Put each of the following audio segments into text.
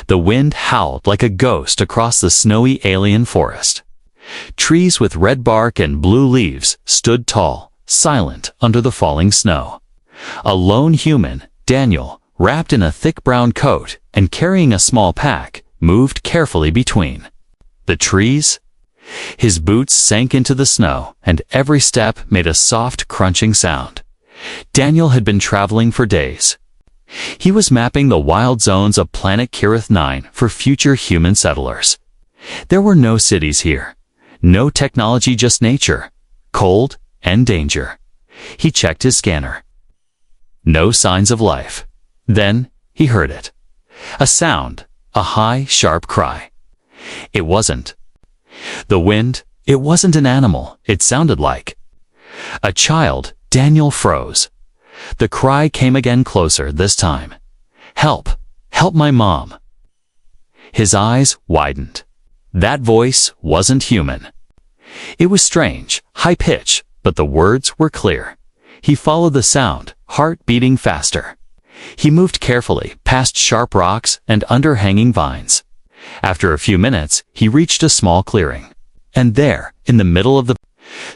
The wind howled like a ghost across the snowy alien forest. Trees with red bark and blue leaves stood tall, silent under the falling snow. A lone human, Daniel, wrapped in a thick brown coat and carrying a small pack, moved carefully between the trees. His boots sank into the snow, and every step made a soft, crunching sound. Daniel had been traveling for days. He was mapping the wild zones of planet Kirith 9 for future human settlers. There were no cities here. No technology, just nature, cold and danger. He checked his scanner. No signs of life. Then he heard it. A sound, a high, sharp cry. It wasn't the wind, it wasn't an animal, it sounded like a child. Daniel froze. The cry came again, closer this time. Help! Help my mom! His eyes widened. That voice wasn't human. It was strange, high-pitched, but the words were clear. He followed the sound, heart beating faster. He moved carefully, past sharp rocks and under hanging vines. After a few minutes, he reached a small clearing. And there, in the middle of the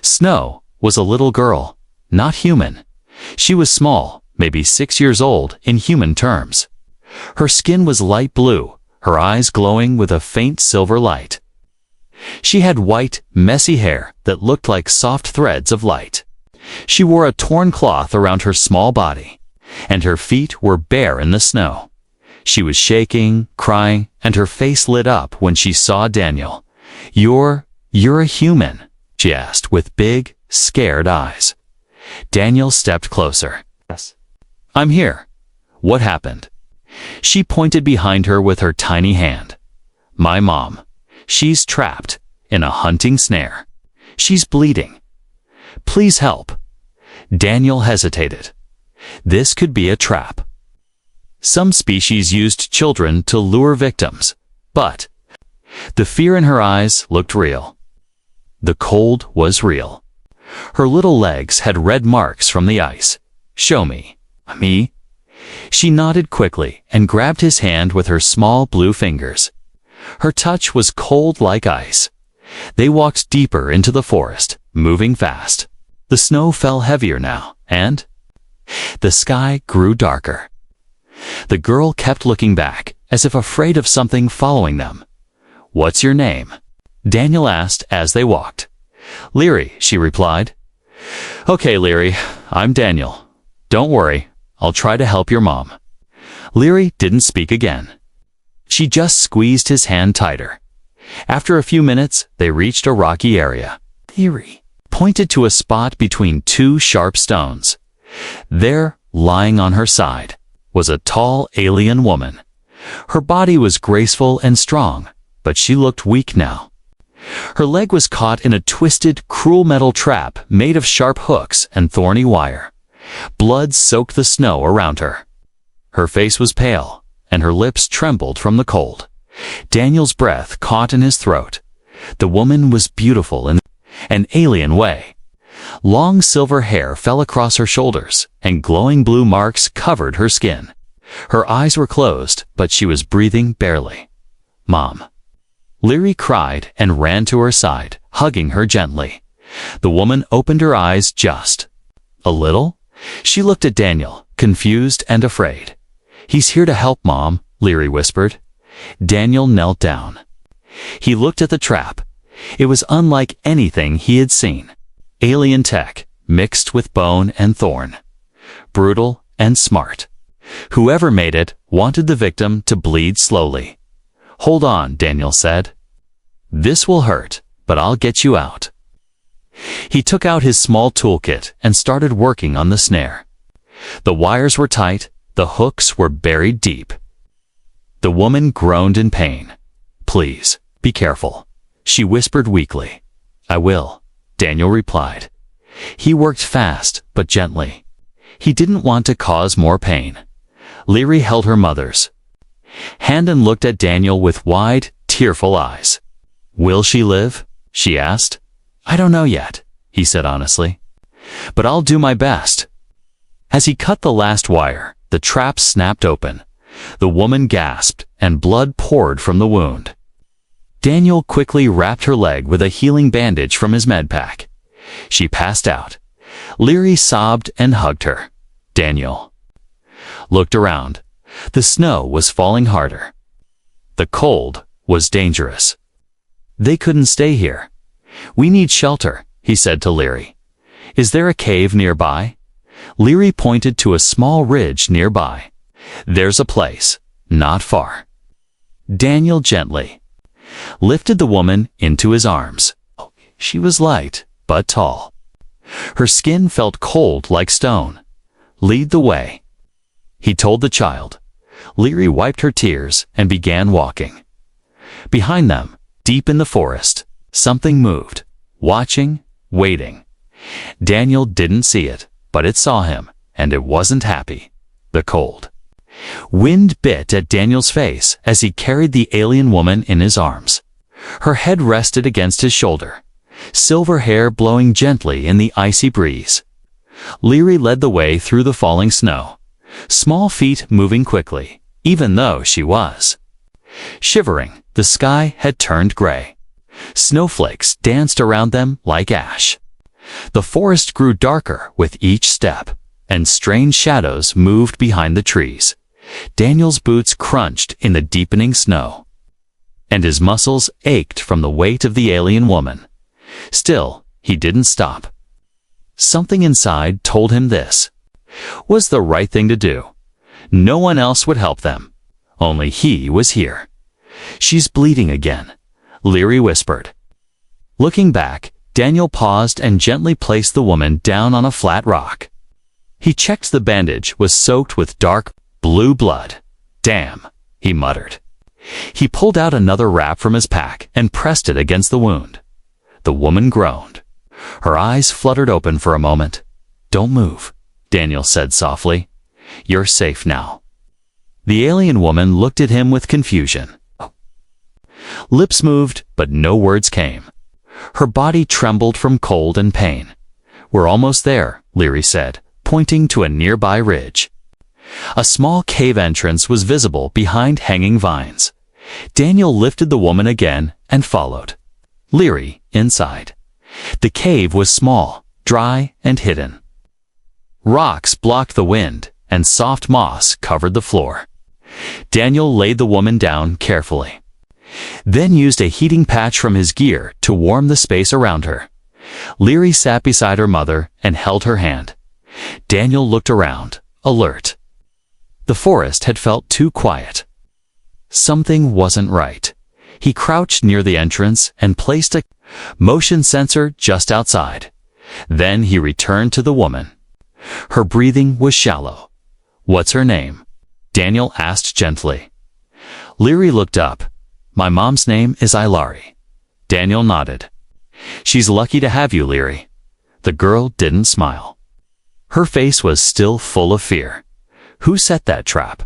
snow, was a little girl. Not human. She was small, maybe 6 years old in human terms. Her skin was light blue, her eyes glowing with a faint silver light. She had white, messy hair that looked like soft threads of light. She wore a torn cloth around her small body, and her feet were bare in the snow. She was shaking, crying, and her face lit up when she saw Daniel. You're a human?" she asked with big, scared eyes. Daniel stepped closer. "Yes. I'm here. What happened?" She pointed behind her with her tiny hand. "My mom. She's trapped in a hunting snare. She's bleeding. Please help." Daniel hesitated. This could be a trap. Some species used children to lure victims, but the fear in her eyes looked real. The cold was real. Her little legs had red marks from the ice. "Show me." "Me?" She nodded quickly and grabbed his hand with her small blue fingers. Her touch was cold like ice. They walked deeper into the forest, moving fast. The snow fell heavier now, and the sky grew darker. The girl kept looking back, as if afraid of something following them. "What's your name?" Daniel asked as they walked. "Leary," she replied. "Okay, Leary, I'm Daniel. Don't worry, I'll try to help your mom." Leary didn't speak again. She just squeezed his hand tighter. After a few minutes, they reached a rocky area. Leary pointed to a spot between two sharp stones. There, lying on her side, was a tall alien woman. Her body was graceful and strong, but she looked weak now. Her leg was caught in a twisted, cruel metal trap made of sharp hooks and thorny wire. Blood soaked the snow around her. Her face was pale, and her lips trembled from the cold. Daniel's breath caught in his throat. The woman was beautiful in an alien way. Long silver hair fell across her shoulders, and glowing blue marks covered her skin. Her eyes were closed, but she was breathing barely. "Mom." Leary cried and ran to her side, hugging her gently. The woman opened her eyes just a little. She looked at Daniel, confused and afraid. "He's here to help, Mom," Leary whispered. Daniel knelt down. He looked at the trap. It was unlike anything he had seen. Alien tech, mixed with bone and thorn. Brutal and smart. Whoever made it wanted the victim to bleed slowly. "Hold on," Daniel said. "This will hurt, but I'll get you out." He took out his small toolkit and started working on the snare. The wires were tight, the hooks were buried deep. The woman groaned in pain. "Please, be careful," she whispered weakly. "I will," Daniel replied. He worked fast, but gently. He didn't want to cause more pain. Leary held her mother's hand and looked at Daniel with wide, tearful eyes. "Will she live?" she asked. "I don't know yet," he said honestly. "But I'll do my best." As he cut the last wire, the trap snapped open. The woman gasped, and blood poured from the wound. Daniel quickly wrapped her leg with a healing bandage from his medpack. She passed out. Leary sobbed and hugged her. Daniel looked around. The snow was falling harder. The cold was dangerous. They couldn't stay here. We need shelter, he said to Leary. Is there a cave nearby? Leary pointed to a small ridge nearby. There's a place, not far. Daniel gently lifted the woman into his arms. She was light, but tall. Her skin felt cold like stone. Lead the way, he told the child. Leary wiped her tears and began walking. Behind them, deep in the forest, something moved, watching, waiting. Daniel didn't see it, but it saw him, and it wasn't happy. The cold wind bit at Daniel's face as he carried the alien woman in his arms. Her head rested against his shoulder, silver hair blowing gently in the icy breeze. Leary led the way through the falling snow, small feet moving quickly, even though she was shivering. The sky had turned gray. Snowflakes danced around them like ash. The forest grew darker with each step, and strange shadows moved behind the trees. Daniel's boots crunched in the deepening snow, and his muscles ached from the weight of the alien woman. Still, he didn't stop. Something inside told him this was the right thing to do. No one else would help them. Only he was here. She's bleeding again, Leary whispered. Looking back, Daniel paused and gently placed the woman down on a flat rock. He checked the bandage was soaked with dark blue blood. Damn, he muttered. He pulled out another wrap from his pack and pressed it against the wound. The woman groaned. Her eyes fluttered open for a moment. Don't move, Daniel said softly. You're safe now. The alien woman looked at him with confusion. Lips moved, but no words came. Her body trembled from cold and pain. We're almost there, Leary said, pointing to a nearby ridge. A small cave entrance was visible behind hanging vines. Daniel lifted the woman again and followed Leary inside. The cave was small, dry, and hidden. Rocks blocked the wind, and soft moss covered the floor. Daniel laid the woman down carefully, then used a heating patch from his gear to warm the space around her. Leary sat beside her mother and held her hand. Daniel looked around, alert. The forest had felt too quiet. Something wasn't right. He crouched near the entrance and placed a motion sensor just outside. Then he returned to the woman. Her breathing was shallow. What's her name? Daniel asked gently. Leary looked up. My mom's name is Ilari. Daniel nodded. She's lucky to have you, Leary. The girl didn't smile. Her face was still full of fear. Who set that trap?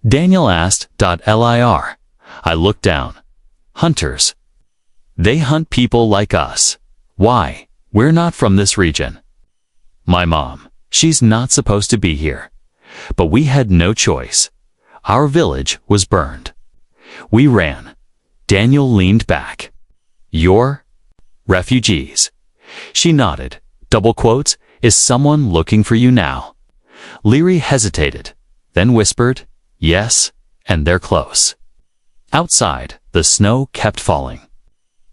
Daniel asked. Lir. I looked down. Hunters. They hunt people like us. Why? We're not from this region. My mom. She's not supposed to be here. But we had no choice. Our village was burned. We ran. Daniel leaned back. You're refugees. She nodded. Double quotes, is someone looking for you now? Leary hesitated, then whispered, yes, and they're close. Outside, the snow kept falling.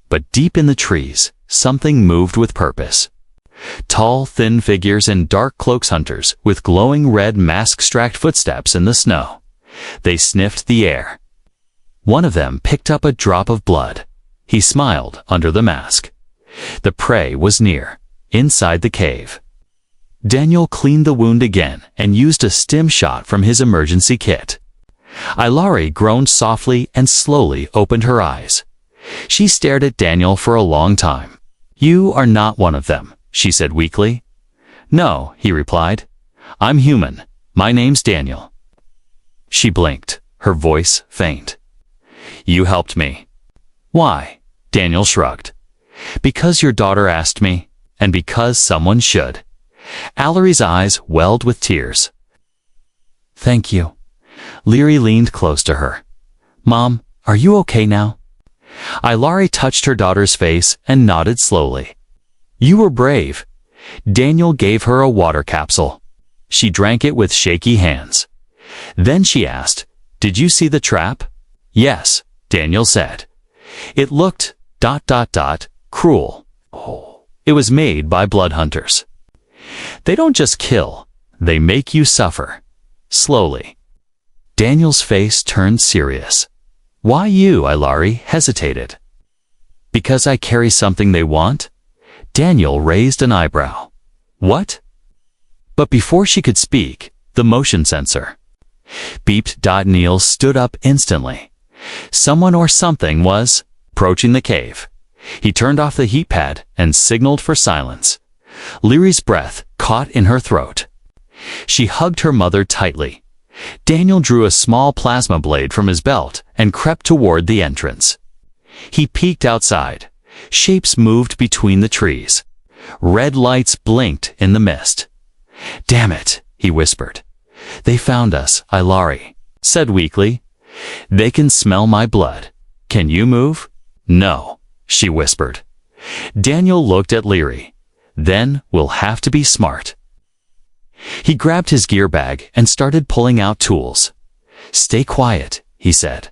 But deep in the trees, something moved with purpose. Tall, thin figures in dark cloaks, hunters with glowing red masks tracked footsteps in the snow. They sniffed the air. One of them picked up a drop of blood. He smiled under the mask. The prey was near, inside the cave. Daniel cleaned the wound again and used a stim shot from his emergency kit. Ilari groaned softly and slowly opened her eyes. She stared at Daniel for a long time. You are not one of them, she said weakly. No, he replied. I'm human. My name's Daniel. She blinked, her voice faint. You helped me. Why? Daniel shrugged. Because your daughter asked me, and because someone should. Ilari's eyes welled with tears. Thank you. Leary leaned close to her. "Mom, are you okay now?" Ilari touched her daughter's face and nodded slowly. "You were brave." Daniel gave her a water capsule. She drank it with shaky hands. Then she asked, "Did you see the trap?" "Yes," Daniel said. "It looked ... cruel. It was made by blood hunters. They don't just kill, they make you suffer. Slowly." Daniel's face turned serious. "Why you?" Ilari hesitated. "Because I carry something they want?" Daniel raised an eyebrow. "What?" But before she could speak, the motion sensor beeped. Neil stood up instantly. Someone or something was approaching the cave. He turned off the heat pad and signaled for silence. Leary's breath caught in her throat. She hugged her mother tightly. Daniel drew a small plasma blade from his belt and crept toward the entrance. He peeked outside. Shapes moved between the trees. Red lights blinked in the mist. "Damn it," he whispered. "They found us," Ilari said weakly. "They can smell my blood. Can you move?" "No," she whispered. Daniel looked at Leary. "Then we'll have to be smart." He grabbed his gear bag and started pulling out tools. "Stay quiet," he said.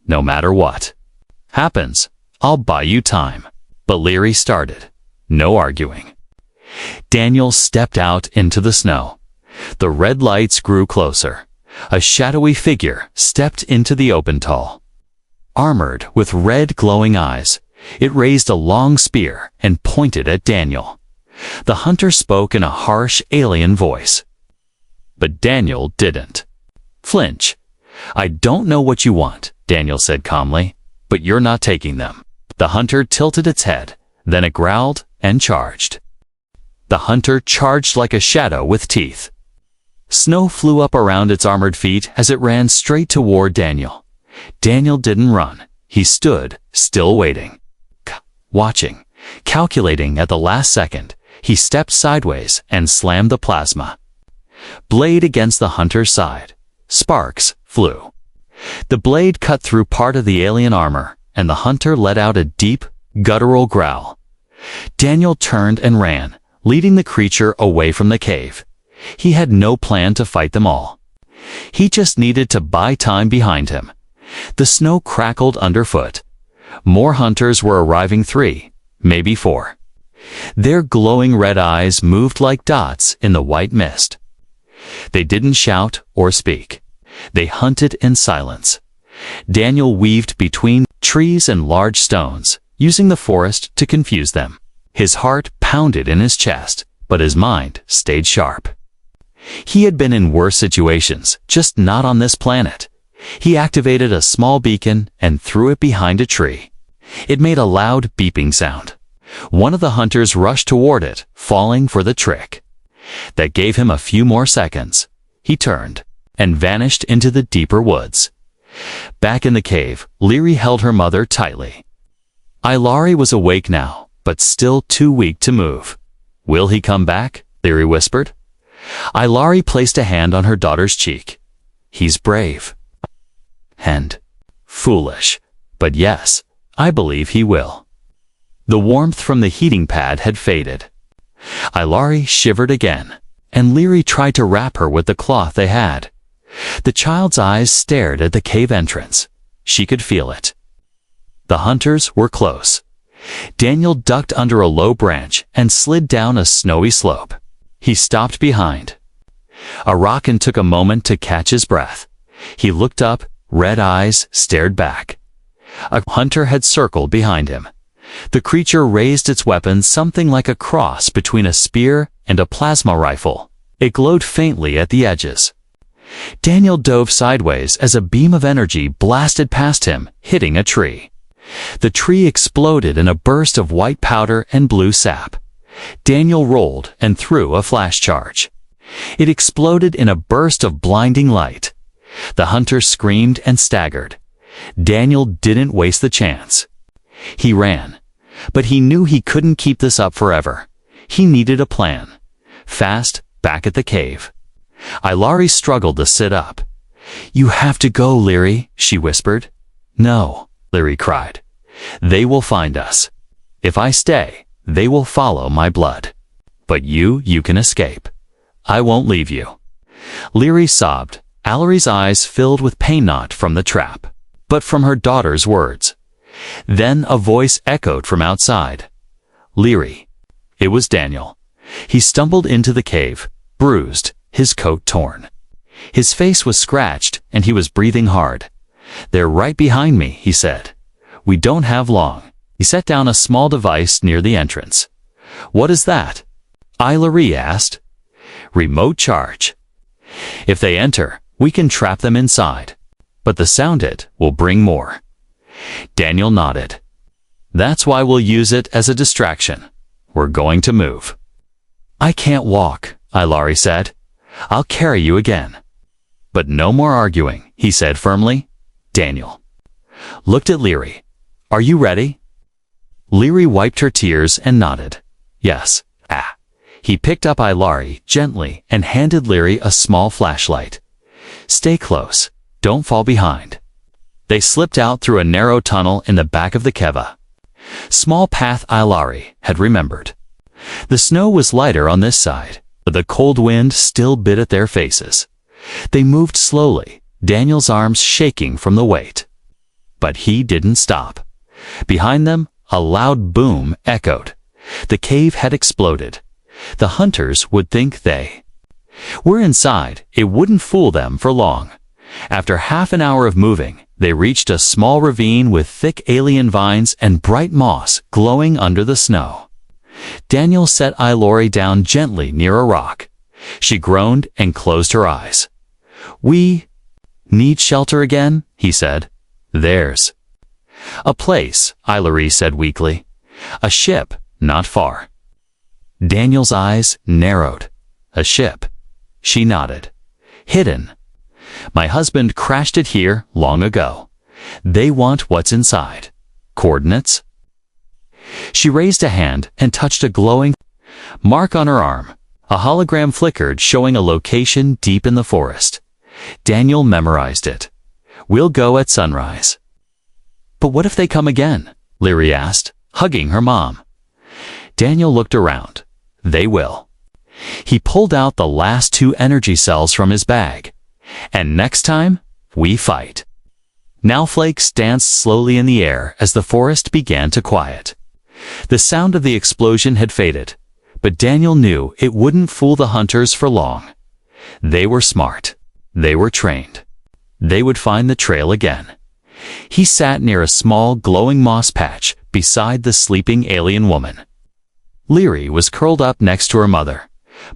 "No matter what happens, I'll buy you time." But Leary started. No arguing. Daniel stepped out into the snow. The red lights grew closer. A shadowy figure stepped into the open tall. Armored with red glowing eyes, it raised a long spear and pointed at Daniel. The hunter spoke in a harsh alien voice. But Daniel didn't flinch. "I don't know what you want," Daniel said calmly, "but you're not taking them." The hunter tilted its head, then it growled and charged. The hunter charged like a shadow with teeth. Snow flew up around its armored feet as it ran straight toward Daniel. Daniel didn't run. He stood, still waiting, watching, calculating. At the last second, he stepped sideways and slammed the plasma blade against the hunter's side. Sparks flew. The blade cut through part of the alien armor, and the hunter let out a deep, guttural growl. Daniel turned and ran, leading the creature away from the cave. He had no plan to fight them all. He just needed to buy time behind him. The snow crackled underfoot. More hunters were arriving, 3, maybe 4. Their glowing red eyes moved like dots in the white mist. They didn't shout or speak. They hunted in silence. Daniel weaved between trees and large stones, using the forest to confuse them. His heart pounded in his chest, but his mind stayed sharp. He had been in worse situations, just not on this planet. He activated a small beacon and threw it behind a tree. It made a loud beeping sound. One of the hunters rushed toward it, falling for the trick. That gave him a few more seconds. He turned and vanished into the deeper woods. Back in the cave, Leary held her mother tightly. Ilari was awake now, but still too weak to move. "Will he come back?" Leary whispered. Ilari placed a hand on her daughter's cheek. "He's brave. And foolish. But yes, I believe he will." The warmth from the heating pad had faded. Ilari shivered again, and Leary tried to wrap her with the cloth they had. The child's eyes stared at the cave entrance. She could feel it. The hunters were close. Daniel ducked under a low branch and slid down a snowy slope. He stopped behind a rock and took a moment to catch his breath. He looked up, red eyes stared back. A hunter had circled behind him. The creature raised its weapon, something like a cross between a spear and a plasma rifle. It glowed faintly at the edges. Daniel dove sideways as a beam of energy blasted past him, hitting a tree. The tree exploded in a burst of white powder and blue sap. Daniel rolled and threw a flash charge. It exploded in a burst of blinding light. The hunter screamed and staggered. Daniel didn't waste the chance. He ran, but he knew he couldn't keep this up forever. He needed a plan. Fast, back at the cave. Ilari struggled to sit up. You have to go, Leary, she whispered. No, Leary cried. They will find us. If I stay, they will follow my blood. But you can escape. I won't leave you. Leary sobbed. Allery's eyes filled with pain, not from the trap, but from her daughter's words. Then a voice echoed from outside. Leary. It was Daniel. He stumbled into the cave, bruised, his coat torn. His face was scratched, and he was breathing hard. They're right behind me, he said. We don't have long. He set down a small device near the entrance. What is that? Leary asked. Remote charge. If they enter, we can trap them inside. But the sound it will bring more. Daniel nodded. That's why we'll use it as a distraction. We're going to move. I can't walk, Leary said. I'll carry you again. But no more arguing, he said firmly. Daniel looked at Leary. Are you ready? Leary wiped her tears and nodded. Yes. He picked up Leary gently and handed Leary a small flashlight. Stay close. Don't fall behind. They slipped out through a narrow tunnel in the back of the keva. Small path Leary had remembered. The snow was lighter on this side, but the cold wind still bit at their faces. They moved slowly, Daniel's arms shaking from the weight. But he didn't stop. Behind them, a loud boom echoed. The cave had exploded. The hunters would think they were inside. It wouldn't fool them for long. After half an hour of moving, they reached a small ravine with thick alien vines and bright moss glowing under the snow. Daniel set Leary down gently near a rock. She groaned and closed her eyes. We need shelter again, he said. There's a place, Leary said weakly. A ship, not far. Daniel's eyes narrowed. A ship. She nodded. Hidden. My husband crashed it here long ago. They want what's inside. Coordinates? She raised a hand and touched a glowing mark on her arm. A hologram flickered, showing a location deep in the forest. Daniel memorized it. We'll go at sunrise. But what if they come again? Leary asked, hugging her mom. Daniel looked around. They will. He pulled out the last 2 energy cells from his bag. And next time, we fight. Now flakes danced slowly in the air as the forest began to quiet. The sound of the explosion had faded, but Daniel knew it wouldn't fool the hunters for long. They were smart. They were trained. They would find the trail again. He sat near a small glowing moss patch beside the sleeping alien woman. Leary was curled up next to her mother,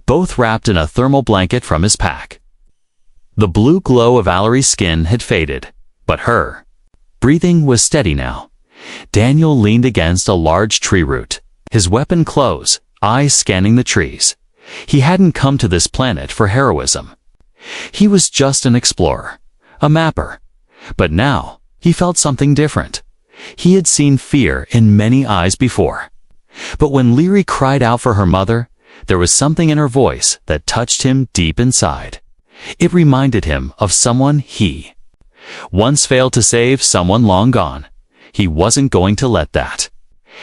both wrapped in a thermal blanket from his pack. The blue glow of Leary's skin had faded, but her breathing was steady now. Daniel leaned against a large tree root, his weapon close, eyes scanning the trees. He hadn't come to this planet for heroism. He was just an explorer, a mapper. But now, he felt something different. He had seen fear in many eyes before. But when Leary cried out for her mother, there was something in her voice that touched him deep inside. It reminded him of someone he once failed to save, someone long gone. He wasn't going to let that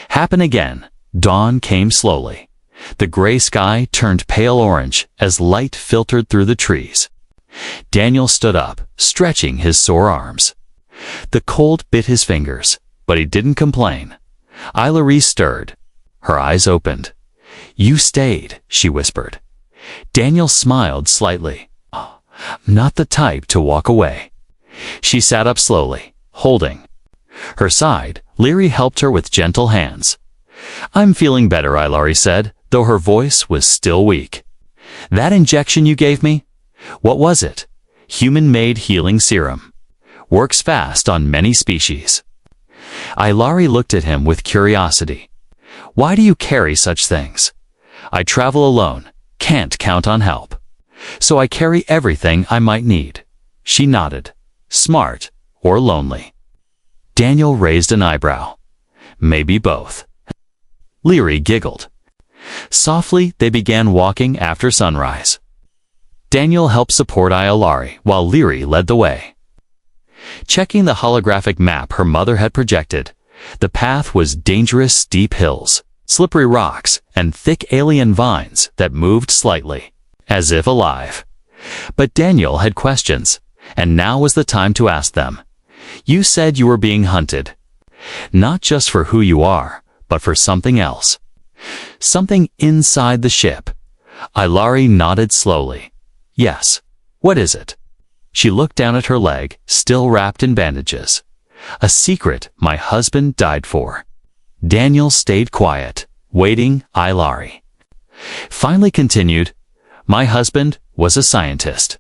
happen again. Dawn came slowly. The gray sky turned pale orange as light filtered through the trees. Daniel stood up, stretching his sore arms. The cold bit his fingers, but he didn't complain. Leary stirred. Her eyes opened. You stayed, she whispered. Daniel smiled slightly. Not the type to walk away. She sat up slowly, holding her side. Leary helped her with gentle hands. I'm feeling better, Leary said, though her voice was still weak. That injection you gave me? What was it? Human-made healing serum. Works fast on many species. Leary looked at him with curiosity. Why do you carry such things? I travel alone, can't count on help. So I carry everything I might need. She nodded. Smart or lonely? Daniel raised an eyebrow. Maybe both. Leary giggled. Softly, they began walking after sunrise. Daniel helped support Ayalari while Leary led the way. Checking the holographic map her mother had projected, the path was dangerous steep hills, slippery rocks, and thick alien vines that moved slightly, as if alive. But Daniel had questions, and now was the time to ask them. You said you were being hunted. Not just for who you are, but for something else. Something inside the ship. Ayalari nodded slowly. Yes. What is it? She looked down at her leg, still wrapped in bandages. A secret my husband died for. Daniel stayed quiet, waiting. Ayalari finally continued, my husband was a scientist.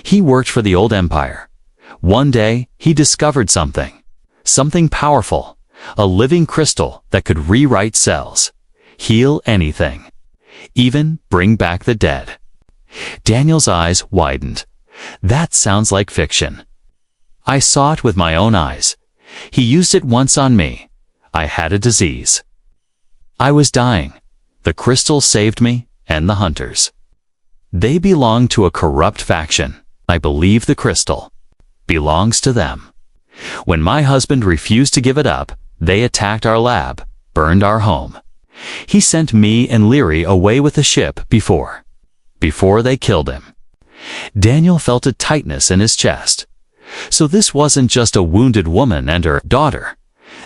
He worked for the old empire. One day, he discovered something powerful, a living crystal that could rewrite cells, heal anything, even bring back the dead. Daniel's eyes widened. That sounds like fiction. I saw it with my own eyes. He used it once on me. I had a disease. I was dying. The crystal saved me and the hunters. They belong to a corrupt faction. I believe the crystal belongs to them. When my husband refused to give it up, they attacked our lab, burned our home. He sent me and Leary away with the ship before they killed him. Daniel felt a tightness in his chest. So this wasn't just a wounded woman and her daughter.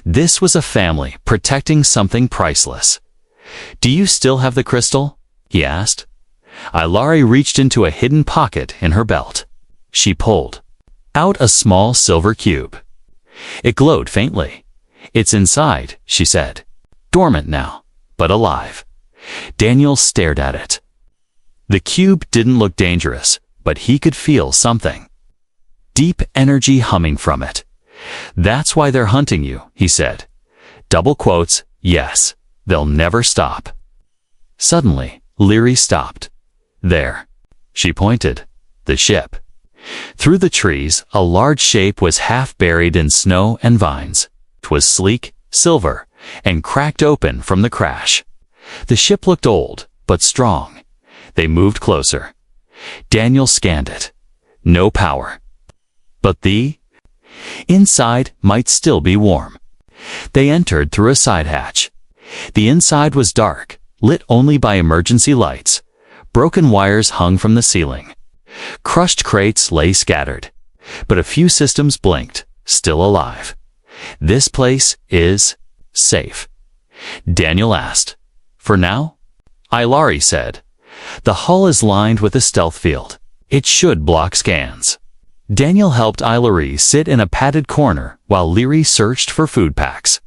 This was a family protecting something priceless. Do you still have the crystal? He asked. Ayalari reached into a hidden pocket in her belt. She pulled out a small silver cube. It glowed faintly. It's inside, she said. Dormant now, but alive. Daniel stared at it. The cube didn't look dangerous, but he could feel something. Deep energy humming from it. That's why they're hunting you, he said. Double quotes, yes, they'll never stop. Suddenly, Leary stopped. There. She pointed. The ship. Through the trees, a large shape was half buried in snow and vines. 'Twas sleek, silver, and cracked open from the crash. The ship looked old, but strong. They moved closer. Daniel scanned it. No power. But the inside might still be warm. They entered through a side hatch. The inside was dark, lit only by emergency lights. Broken wires hung from the ceiling. Crushed crates lay scattered, but a few systems blinked, still alive. This place is safe. Daniel asked. For now? Ayalari said. The hull is lined with a stealth field. It should block scans. Daniel helped Ayalari sit in a padded corner while Leary searched for food packs.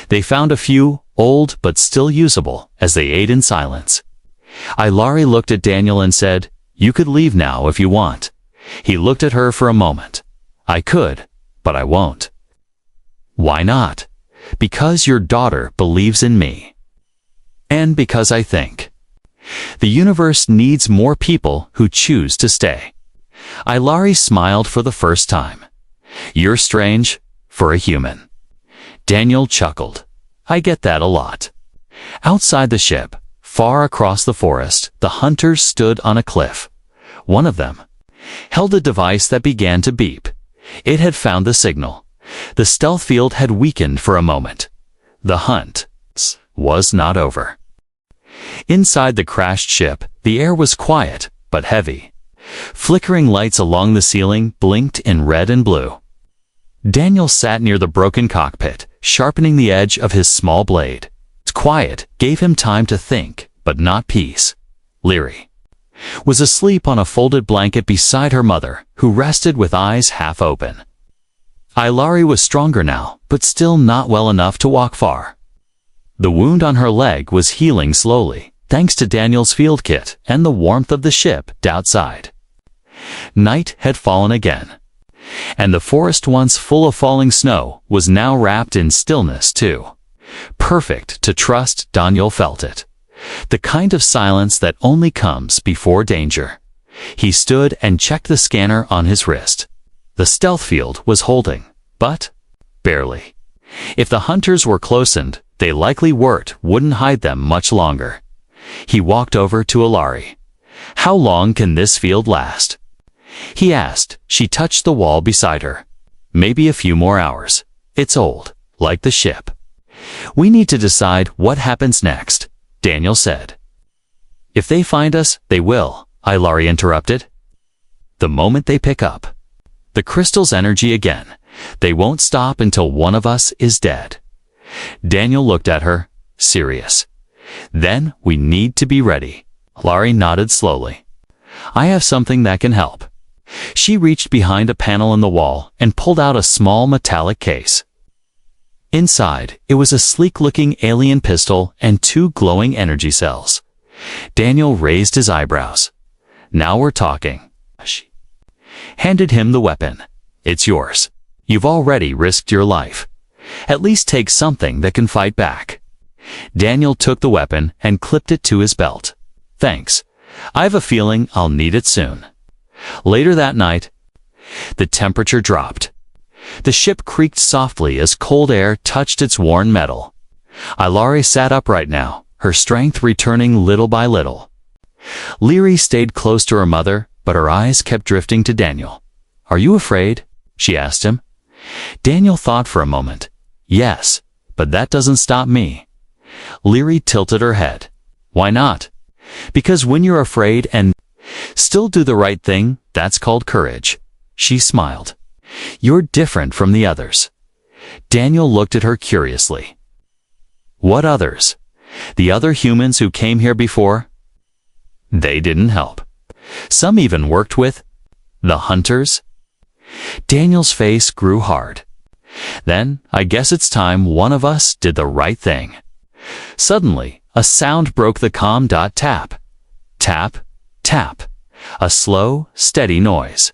They found a few, old but still usable, as they ate in silence. Ayalari looked at Daniel and said, You could leave now if you want. He looked at her for a moment. I could, but I won't. Why not? Because your daughter believes in me. And because I think the universe needs more people who choose to stay. Ayalari smiled for the first time. You're strange for a human. Daniel chuckled. I get that a lot. Outside the ship, far across the forest, the hunters stood on a cliff. One of them held a device that began to beep. It had found the signal. The stealth field had weakened for a moment. The hunt was not over. Inside the crashed ship, the air was quiet, but heavy. Flickering lights along the ceiling blinked in red and blue. Daniel sat near the broken cockpit, sharpening the edge of his small blade. Its quiet gave him time to think, but not peace. Leary was asleep on a folded blanket beside her mother, who rested with eyes half open. Ayalari was stronger now, but still not well enough to walk far. The wound on her leg was healing slowly, thanks to Daniel's field kit and the warmth of the ship outside. Night had fallen again, and the forest once full of falling snow was now wrapped in stillness too. Perfect to trust. Daniel felt it. The kind of silence that only comes before danger. He stood and checked the scanner on his wrist. The stealth field was holding, but barely. If the hunters were closened, they likely wouldn't hide them much longer. He walked over to Ayalari. How long can this field last? He asked. She touched the wall beside her. Maybe a few more hours. It's old, like the ship. We need to decide what happens next, Daniel said. If they find us, they will, Ilari interrupted. The moment they pick up the crystal's energy again, they won't stop until one of us is dead. Daniel looked at her, serious. Then we need to be ready. Ilari nodded slowly. I have something that can help. She reached behind a panel in the wall and pulled out a small metallic case. Inside, it was a sleek-looking alien pistol and 2 glowing energy cells. Daniel raised his eyebrows. Now we're talking. She handed him the weapon. It's yours. You've already risked your life. At least take something that can fight back. Daniel took the weapon and clipped it to his belt. Thanks. I have a feeling I'll need it soon. Later that night, the temperature dropped. The ship creaked softly as cold air touched its worn metal. Ilari sat upright now, her strength returning little by little. Leary stayed close to her mother, but her eyes kept drifting to Daniel. Are you afraid? She asked him. Daniel thought for a moment. Yes, but that doesn't stop me. Leary tilted her head. Why not? Because when you're afraid and still do the right thing, that's called courage. She smiled. You're different from the others. Daniel looked at her curiously. What others? The other humans who came here before? They didn't help. Some even worked with the hunters. Daniel's face grew hard. Then, I guess it's time one of us did the right thing. Suddenly, a sound broke the calm. Tap. Tap. Tap. A slow, steady noise.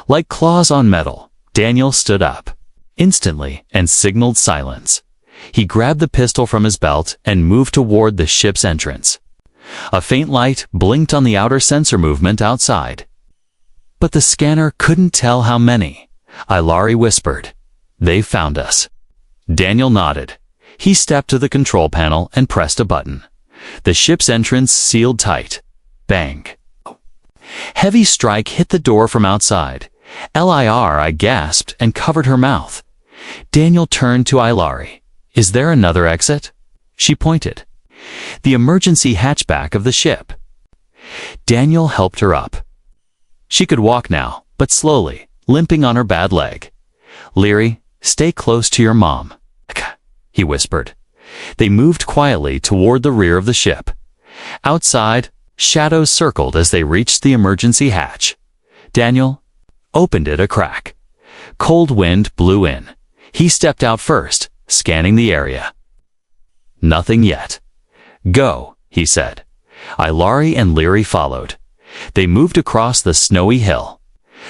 Like claws on metal, Daniel stood up, instantly, and signaled silence. He grabbed the pistol from his belt and moved toward the ship's entrance. A faint light blinked on the outer sensor movement outside. But the scanner couldn't tell how many. Ilari whispered. They've found us. Daniel nodded. He stepped to the control panel and pressed a button. The ship's entrance sealed tight. Bang. Heavy strike hit the door from outside. Liri gasped and covered her mouth. Daniel turned to Ilari. Is there another exit? She pointed. The emergency hatchback of the ship. Daniel helped her up. She could walk now, but slowly, limping on her bad leg. Leary, stay close to your mom, he whispered. They moved quietly toward the rear of the ship. Outside, shadows circled as they reached the emergency hatch. Daniel opened it a crack. Cold wind blew in. He stepped out first, scanning the area. Nothing yet. Go, he said. Ilari and Leary followed. They moved across the snowy hill.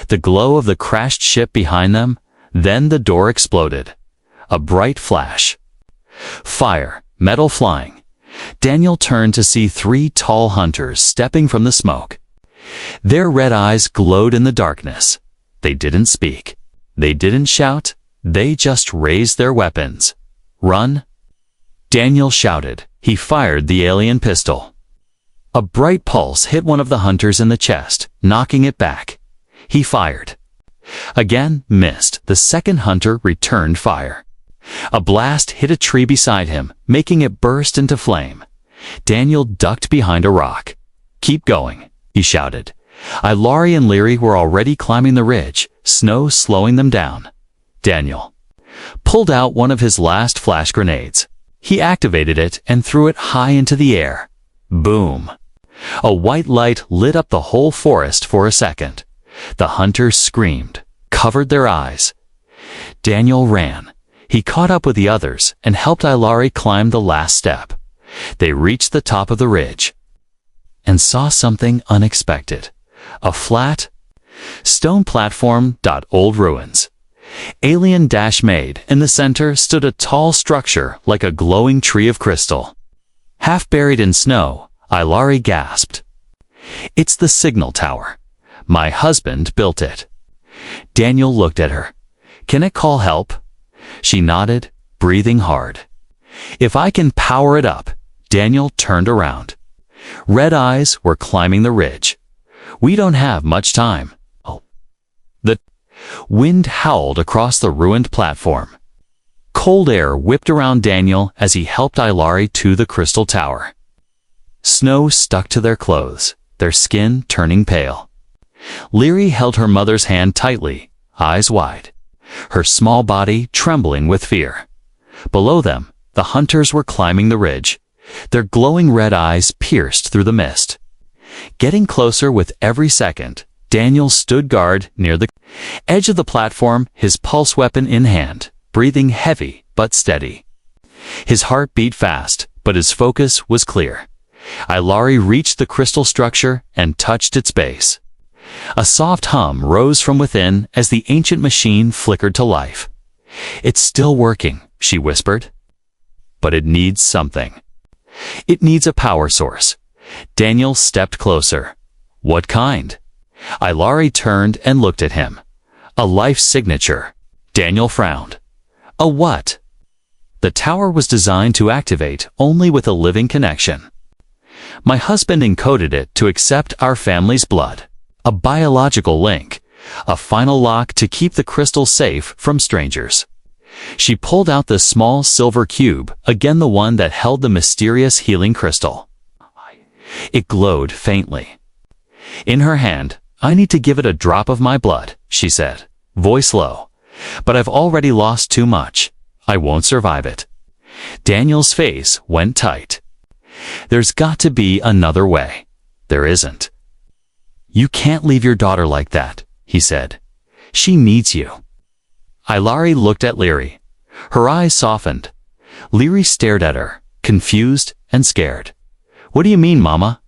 The glow of the crashed ship behind them, then the door exploded. A bright flash. Fire, metal flying. Daniel turned to see 3 tall hunters stepping from the smoke. Their red eyes glowed in the darkness. They didn't speak. They didn't shout. They just raised their weapons. Run! Daniel shouted. He fired the alien pistol. A bright pulse hit one of the hunters in the chest, knocking it back. He fired. Again, missed. The second hunter returned fire. A blast hit a tree beside him, making it burst into flame. Daniel ducked behind a rock. Keep going, he shouted. Ilari and Leary were already climbing the ridge, snow slowing them down. Daniel pulled out one of his last flash grenades. He activated it and threw it high into the air. Boom! A white light lit up the whole forest for a second. The hunters screamed, covered their eyes. Daniel ran. He caught up with the others and helped Ilari climb the last step. They reached the top of the ridge and saw something unexpected. A flat stone platform. Old ruins. Alien-made. In the center stood a tall structure like a glowing tree of crystal. Half buried in snow, Ilari gasped. It's the signal tower. My husband built it. Daniel looked at her. Can it call help? She nodded, breathing hard. If I can power it up. Daniel turned around. Red eyes were climbing the ridge. "We don't have much time." Oh. The wind howled across the ruined platform. Cold air whipped around Daniel as he helped Ilari to the crystal tower. Snow stuck to their clothes, their skin turning pale. Leary held her mother's hand tightly, eyes wide, her small body trembling with fear. Below them, the hunters were climbing the ridge, their glowing red eyes pierced through the mist. Getting closer with every second, Daniel stood guard near the edge of the platform, his pulse weapon in hand, breathing heavy but steady. His heart beat fast, but his focus was clear. Ilari reached the crystal structure and touched its base. A soft hum rose from within as the ancient machine flickered to life. "It's still working," she whispered. "But it needs something. It needs a power source." Daniel stepped closer. "What kind?" Ilari turned and looked at him. "A life signature." Daniel frowned. "A what?" "The tower was designed to activate only with a living connection. My husband encoded it to accept our family's blood. A biological link, a final lock to keep the crystal safe from strangers." She pulled out the small silver cube, again the one that held the mysterious healing crystal. It glowed faintly. In her hand, "I need to give it a drop of my blood," she said, voice low. "But I've already lost too much. I won't survive it." Daniel's face went tight. "There's got to be another way." "There isn't." "You can't leave your daughter like that," he said. "She needs you." Ilari looked at Leary. Her eyes softened. Leary stared at her, confused and scared. "What do you mean, Mama?"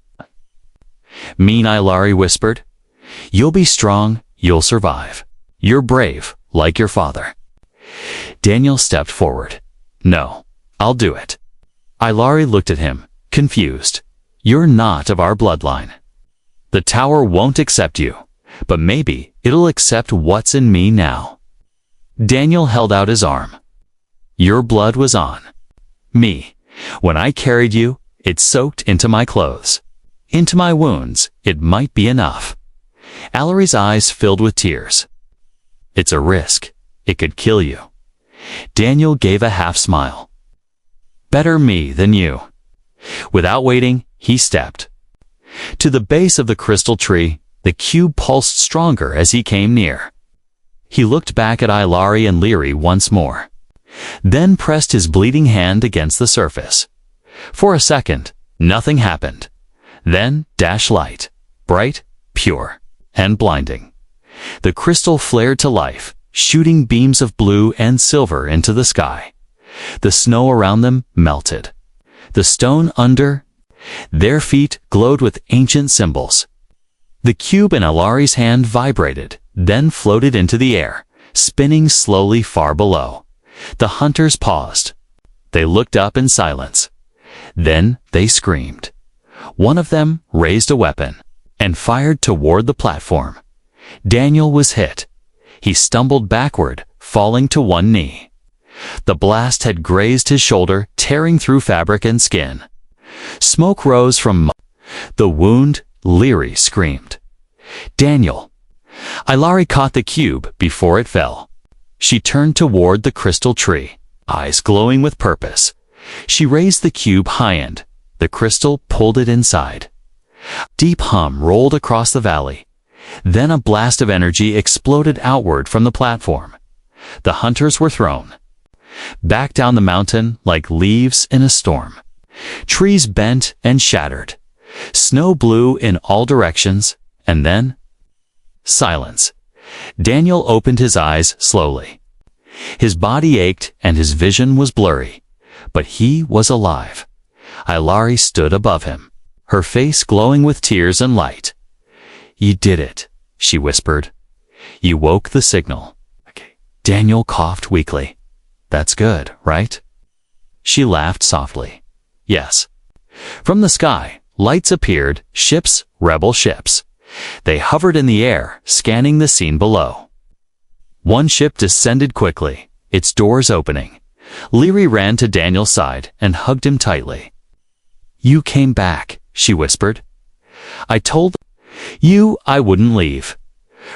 "Mean," Ilari whispered. "You'll be strong, you'll survive. You're brave, like your father." Daniel stepped forward. "No, I'll do it." Ilari looked at him, confused. "You're not of our bloodline. The tower won't accept you, but maybe it'll accept what's in me now." Daniel held out his arm. "Your blood was on me. When I carried you, it soaked into my clothes. Into my wounds, it might be enough." Ilari's eyes filled with tears. "It's a risk. It could kill you." Daniel gave a half smile. "Better me than you." Without waiting, he stepped. To the base of the crystal tree, the cube pulsed stronger as he came near. He looked back at Ilari and Leary once more, then pressed his bleeding hand against the surface. For a second, nothing happened. Then dash light, bright, pure, and blinding. The crystal flared to life, shooting beams of blue and silver into the sky. The snow around them melted. The stone under their feet glowed with ancient symbols. The cube in Ilari's hand vibrated, then floated into the air, spinning slowly far below. The hunters paused. They looked up in silence. Then they screamed. One of them raised a weapon and fired toward the platform. Daniel was hit. He stumbled backward, falling to one knee. The blast had grazed his shoulder, tearing through fabric and skin. Smoke rose from the wound. Leary screamed. "Daniel!" Ilari caught the cube before it fell. She turned toward the crystal tree, eyes glowing with purpose. She raised the cube high-end. The crystal pulled it inside. Deep hum rolled across the valley. Then a blast of energy exploded outward from the platform. The hunters were thrown back down the mountain like leaves in a storm. Trees bent and shattered. Snow blew in all directions, and then silence. Daniel opened his eyes slowly. His body ached and his vision was blurry, but he was alive. Ilari stood above him, her face glowing with tears and light. "You did it," she whispered. "You woke the signal." Daniel coughed weakly. "That's good, right?" She laughed softly. "Yes." From the sky, lights appeared, ships, rebel ships. They hovered in the air, scanning the scene below. One ship descended quickly, its doors opening. Leary ran to Daniel's side and hugged him tightly. "You came back," she whispered. I told you I wouldn't leave.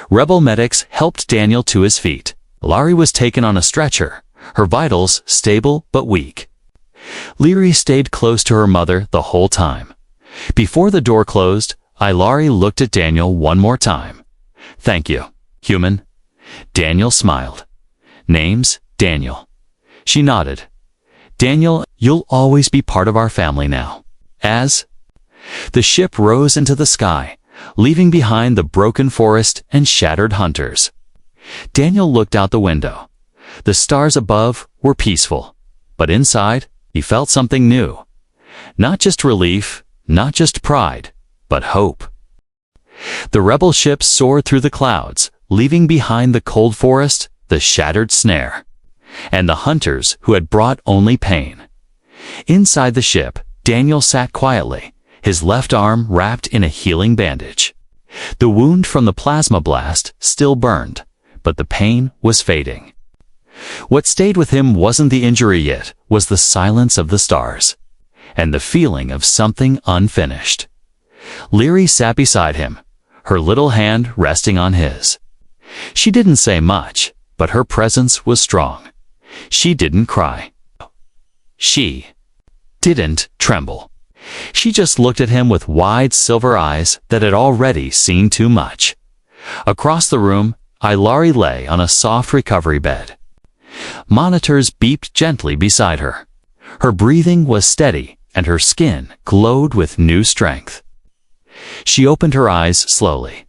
Rebel medics helped Daniel to his feet. Laurie was taken on a stretcher, her vitals stable but weak. Leary stayed close to her mother the whole time. Before the door closed, Laurie looked at Daniel one more time. Thank you, human. Daniel smiled. Name's Daniel. She nodded. Daniel, you'll always be part of our family now. As the ship rose into the sky, leaving behind the broken forest and shattered hunters. Daniel looked out the window. The stars above were peaceful, but inside, he felt something new. Not just relief, not just pride, but hope. The rebel ship soared through the clouds, leaving behind the cold forest, the shattered snare, and the hunters who had brought only pain. Inside the ship, Daniel sat quietly, his left arm wrapped in a healing bandage. The wound from the plasma blast still burned, but the pain was fading. What stayed with him wasn't the injury yet, was the silence of the stars, and the feeling of something unfinished. Leary sat beside him, her little hand resting on his. She didn't say much, but her presence was strong. She didn't cry. She didn't tremble. She just looked at him with wide silver eyes that had already seen too much. Across the room, Laurie lay on a soft recovery bed. Monitors beeped gently beside her. Her breathing was steady, and her skin glowed with new strength. She opened her eyes slowly,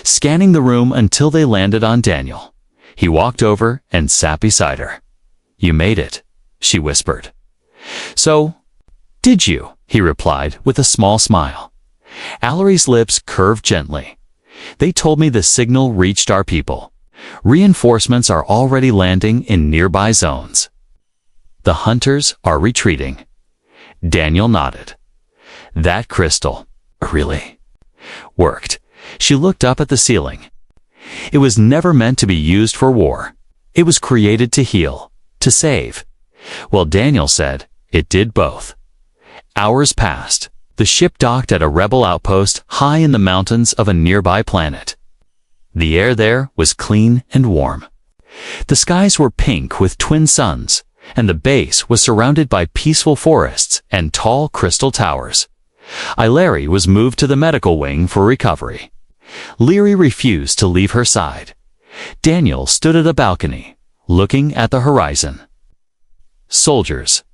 scanning the room until they landed on Daniel. He walked over and sat beside her. You made it, she whispered. So, did you? He replied with a small smile. Laurie's lips curved gently. They told me the signal reached our people. Reinforcements are already landing in nearby zones. The hunters are retreating. Daniel nodded. That crystal really worked. She looked up at the ceiling. It was never meant to be used for war. It was created to heal, to save. Well, Daniel said it did both. Hours passed. The ship docked at a rebel outpost high in the mountains of a nearby planet. The air there was clean and warm. The skies were pink with twin suns, and the base was surrounded by peaceful forests and tall crystal towers. Larry was moved to the medical wing for recovery. Leary refused to leave her side. Daniel stood at a balcony, looking at the horizon. Soldiers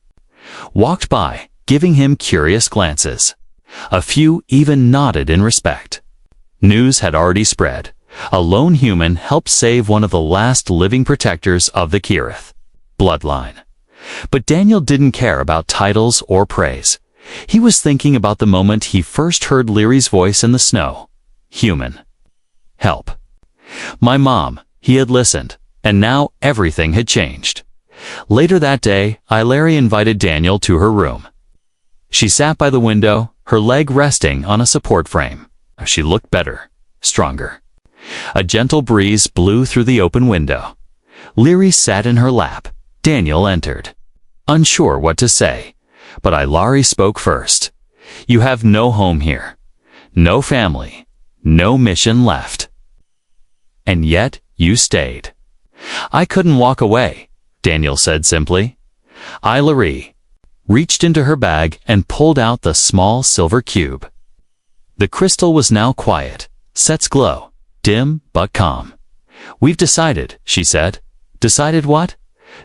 walked by, giving him curious glances. A few even nodded in respect. News had already spread. A lone human helped save one of the last living protectors of the Kirith bloodline. But Daniel didn't care about titles or praise. He was thinking about the moment he first heard Leary's voice in the snow. Human. Help. My mom, he had listened, and now everything had changed. Later that day, Larry invited Daniel to her room. She sat by the window, her leg resting on a support frame. She looked better, stronger. A gentle breeze blew through the open window. Leary sat in her lap. Daniel entered. Unsure what to say, but Larry spoke first. You have no home here, no family, no mission left. And yet you stayed. I couldn't walk away, Daniel said simply. Larry reached into her bag and pulled out the small silver cube. The crystal was now quiet, Set's glow, dim but calm. We've decided, she said. Decided what?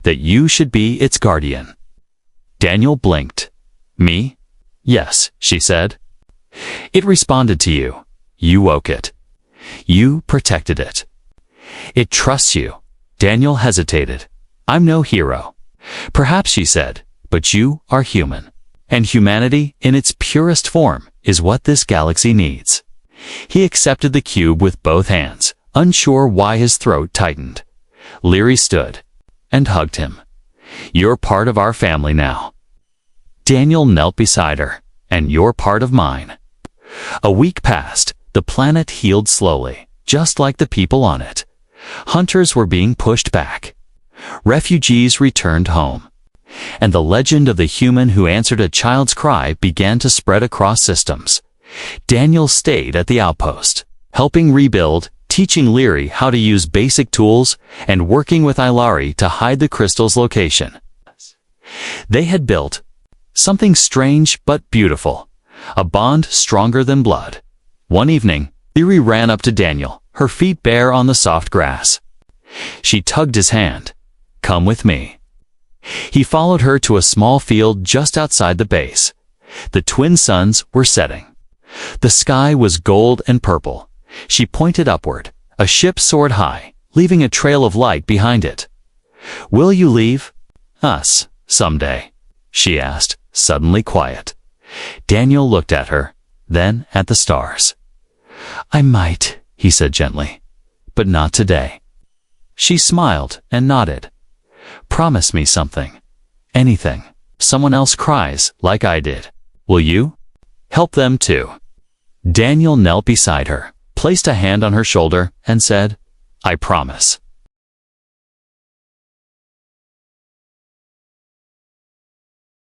That you should be its guardian. Daniel blinked. Me? Yes, she said. It responded to you. You woke it. You protected it. It trusts you. Daniel hesitated. I'm no hero. Perhaps, she said, but you are human. And humanity, in its purest form, is what this galaxy needs. He accepted the cube with both hands, unsure why his throat tightened. Leary stood and hugged him. You're part of our family now. Daniel knelt beside her. And you're part of mine. A week passed. The planet healed slowly, just like the people on it. Hunters were being pushed back. Refugees returned home. And the legend of the human who answered a child's cry began to spread across systems. Daniel stayed at the outpost, helping rebuild, teaching Leary how to use basic tools, and working with Ilari to hide the crystal's location. They had built something strange but beautiful, a bond stronger than blood. One evening, Leary ran up to Daniel, her feet bare on the soft grass. She tugged his hand. "Come with me." He followed her to a small field just outside the base. The twin suns were setting. The sky was gold and purple. She pointed upward. A ship soared high, leaving a trail of light behind it. "Will you leave us someday?" she asked, suddenly quiet. Daniel looked at her, then at the stars. "I might," he said gently, "but not today." She smiled and nodded. "Promise me something. Anything. Someone else cries like I did. Will you? Help them too." Daniel knelt beside her, placed a hand on her shoulder, and said, "I promise."